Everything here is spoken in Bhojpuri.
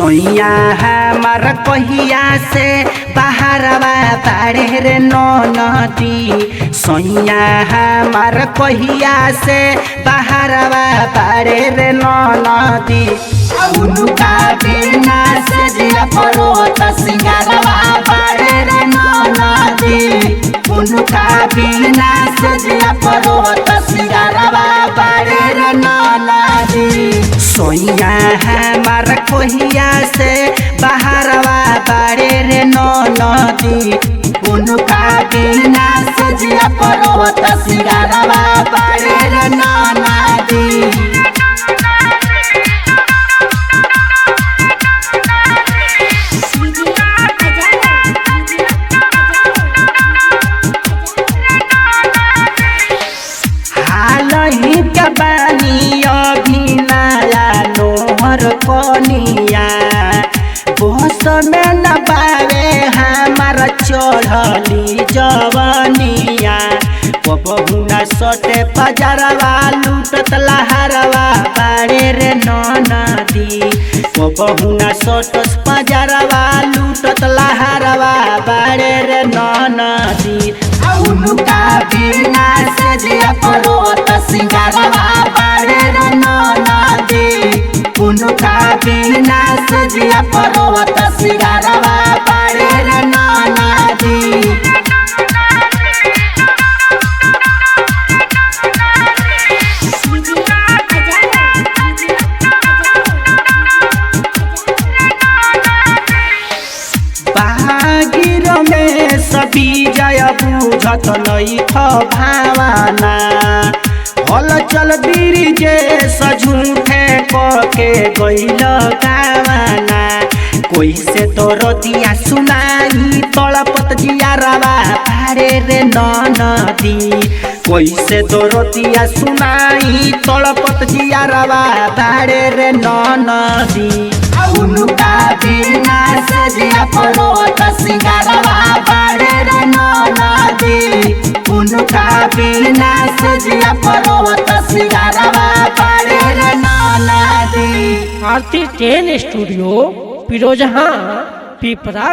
सोइया हमार कहिया से बाहरवा बाड़े रे नदी। सोइया हमार कहिया से बाहरवा बाड़े रे नदी। उनका बिना से जिया परो त सिंगारवा बाड़े रे नदी। उनका बिना से जिया परो त सिंगारवा बाड़े रे नदी। सोइया हमार कहिया से बाहरवा बाड़े रे नदी। उनका बिना से जिया परो त सिंगारवा बाड़े रे नदी। बानी अभी नया नोहर कनिया बस में न पावे हमार चढ़ली जवनिया। बहुना सटे पजरवा लूटत लहरवा बाड़े रे नदी। बहुना सटस पजरवा लूटत लहरवा बाड़े रे नदी। उनका बिना से जिया परो त सिंगारवा बाड़े रे नदी। उनका बिना से जिया परो त सिंगारवा बाड़े रे नदी। सभी जय बुझत नहीं भावना हल चल बीरिजे सझूठे के गईल गावना। कोई से तो रतिया सुनाई तड़पत जियारवा बाड़े रे नदी। कोई से तो रतिया सुनाई तड़पत जियारवा बाड़े रे नदी। उनका बिना से जिया परो त सिंगारवा बाड़े रे नदी। उनका बिना से जिया परो त सिंगारवा बाड़े रे नदी। आरती टेन स्टूडियो पिरोजहाँ पिपरा।